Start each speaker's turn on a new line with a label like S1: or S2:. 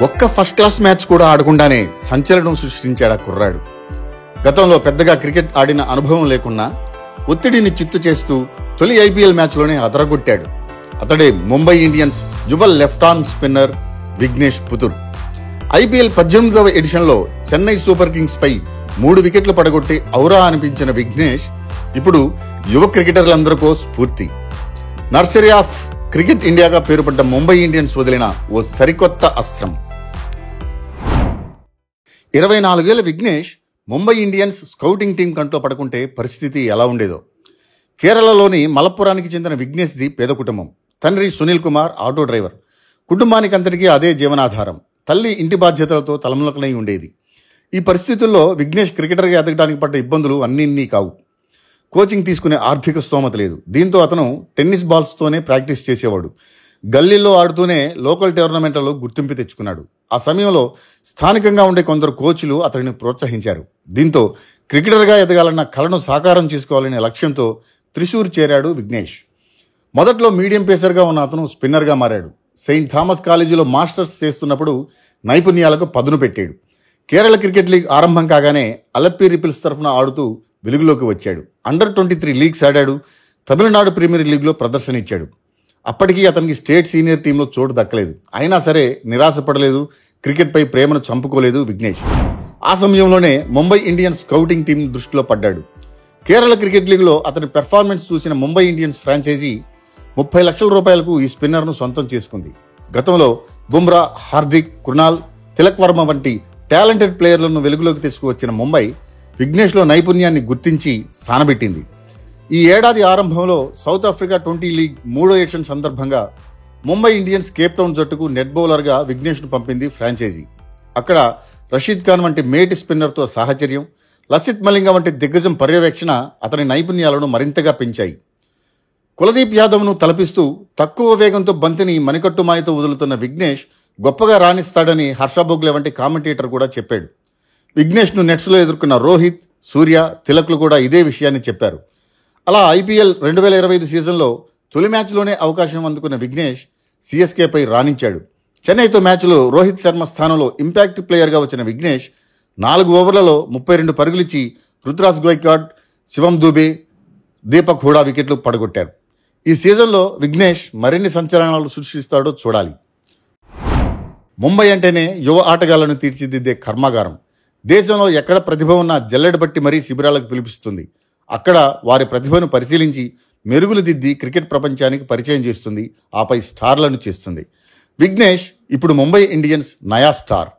S1: ఒక్క first class match కూడా ఆడకుండానే సంచలనం సృష్టించాడు ఆ కుర్రాడు. గతంలో పెద్దగా క్రికెట్ ఆడిన అనుభవం లేకున్నా ఒత్తిడిని చిత్తు చేస్తూ తొలి ఐపీఎల్ మ్యాచ్లోనే అదరగొట్టాడు. అతడే ముంబై ఇండియన్స్ యువ left arm spinner Vignesh Puthur. IPL 18వ ఎడిషన్లో చెన్నై సూపర్ కింగ్స్ పై 3 వికెట్లు పడగొట్టి ఔరా అనిపించిన విఘ్నేష్ ఇప్పుడు యువ క్రికెటర్లందరికో స్ఫూర్తి. నర్సరీ ఆఫ్ క్రికెట్ ఇండియాగా పేరుపడ్డ ముంబై ఇండియన్స్ వదిలిన ఓ సరికొత్త అస్త్రం. 24 ఏళ్ల Vignesh Mumbai Indians scouting team కంట్లో పడుకుంటే పరిస్థితి ఎలా ఉండేదో. కేరళలోని మలప్పురానికి చెందిన విఘ్నేష్ది పేద కుటుంబం. తండ్రి సునీల్ కుమార్ ఆటో డ్రైవర్. కుటుంబానికంతటికీ అదే జీవనాధారం. తల్లి ఇంటి బాధ్యతలతో తలమునకలై ఉండేది. ఈ పరిస్థితుల్లో విఘ్నేష్ క్రికెటర్గా ఎదగడానికి పడ్డ ఇబ్బందులు అన్నీ కావు. కోచింగ్ తీసుకునే ఆర్థిక స్తోమత లేదు. దీంతో అతను టెన్నిస్ బాల్స్తోనే ప్రాక్టీస్ చేసేవాడు. గల్లీల్లో ఆడుతూనే లోకల్ టోర్నమెంట్లలో గుర్తింపు తెచ్చుకున్నాడు. ఆ సమయంలో స్థానికంగా ఉండే కొందరు కోచ్లు అతడిని ప్రోత్సహించారు. దీంతో క్రికెటర్గా ఎదగాలన్న కలను సాకారం చేసుకోవాలనే లక్ష్యంతో త్రిశూర్ చేరాడు విఘ్నేష్. మొదట్లో మీడియం పేసర్గా ఉన్న అతను స్పిన్నర్గా మారాడు. సెయింట్ థామస్ కాలేజీలో మాస్టర్స్ చేస్తున్నప్పుడు నైపుణ్యాలకు పదును పెట్టాడు. కేరళ క్రికెట్ లీగ్ ఆరంభం కాగానే అలప్పి రిపిల్స్ తరఫున ఆడుతూ వెలుగులోకి వచ్చాడు. అండర్-23 లీగ్స్ ఆడాడు. తమిళనాడు ప్రీమియర్ లీగ్లో ప్రదర్శన ఇచ్చాడు. అప్పటికీ అతనికి స్టేట్ సీనియర్ టీంలో చోటు దక్కలేదు. అయినా సరే నిరాశపడలేదు. క్రికెట్పై ప్రేమను చంపుకోలేదు విఘ్నేష్. ఆ సమయంలోనే ముంబై ఇండియన్స్ స్కౌటింగ్ టీం దృష్టిలో పడ్డాడు. కేరళ క్రికెట్ లీగ్లో అతని పెర్ఫార్మెన్స్ చూసిన ముంబై ఇండియన్స్ ఫ్రాంచైజీ 30 లక్షల రూపాయలకు ఈ స్పిన్నర్ను సొంతం చేసుకుంది. గతంలో బుమ్రా, హార్దిక్, కృణాల్, తిలక్ వర్మ వంటి టాలెంటెడ్ ప్లేయర్లను వెలుగులోకి తీసుకువచ్చిన ముంబై విఘ్నేష్లో నైపుణ్యాన్ని గుర్తించి సానబెట్టింది. ఈ ఏడాది ఆరంభంలో సౌత్ ఆఫ్రికా 20 లీగ్ 3వ ఎడిషన్ సందర్భంగా ముంబై ఇండియన్స్ కేప్ టౌన్ జట్టుకు నెట్ బౌలర్గా విఘ్నేష్ను పంపింది ఫ్రాంచైజీ. అక్కడ రషీద్ ఖాన్ వంటి మేటి స్పిన్నర్తో సాహచర్యం, లసిత్ మలింగ వంటి దిగ్గజం పర్యవేక్షణ అతని నైపుణ్యాలను మరింతగా పెంచాయి. కులదీప్ యాదవ్ను తలపిస్తూ తక్కువ వేగంతో బంతిని మణికట్టుమాయతో వదులుతున్న విఘ్నేష్ గొప్పగా రాణిస్తాడని హర్ష భోగ్లే వంటి కామెంటేటర్ కూడా చెప్పాడు. విఘ్నేష్ను నెట్స్లో ఎదుర్కొన్న రోహిత్, సూర్య, తిలక్లు కూడా ఇదే విషయాన్ని చెప్పారు. అలా ఐపీఎల్ 2025 సీజన్లో తొలి మ్యాచ్లోనే అవకాశం అందుకున్న విఘ్నేష్ సిఎస్కేపై రాణించాడు. చెన్నైతో మ్యాచ్లో రోహిత్ శర్మ స్థానంలో ఇంపాక్ట్ ప్లేయర్గా వచ్చిన విఘ్నేష్ 4 ఓవర్లలో 32 పరుగులిచ్చి రుతురాజ్ గైక్వాడ్, శివం దూబే, దీపక్ హూడా వికెట్లు పడగొట్టారు. ఈ సీజన్లో విఘ్నేష్ మరిన్ని సంచలనాలు సృష్టిస్తాడో చూడాలి. ముంబై అంటేనే యువ ఆటగాళ్లను తీర్చిదిద్దే కర్మాగారం. దేశంలో ఎక్కడ ప్రతిభ ఉన్నా జల్లెడ బట్టి మరీ శిబిరాలకు పిలిపిస్తుంది. అక్కడ వారి ప్రతిభను పరిశీలించి మెరుగులు దిద్ది క్రికెట్ ప్రపంచానికి పరిచయం చేస్తుంది. ఆపై స్టార్లను చేస్తుంది. విఘ్నేష్ ఇప్పుడు ముంబై ఇండియన్స్ నయా స్టార్.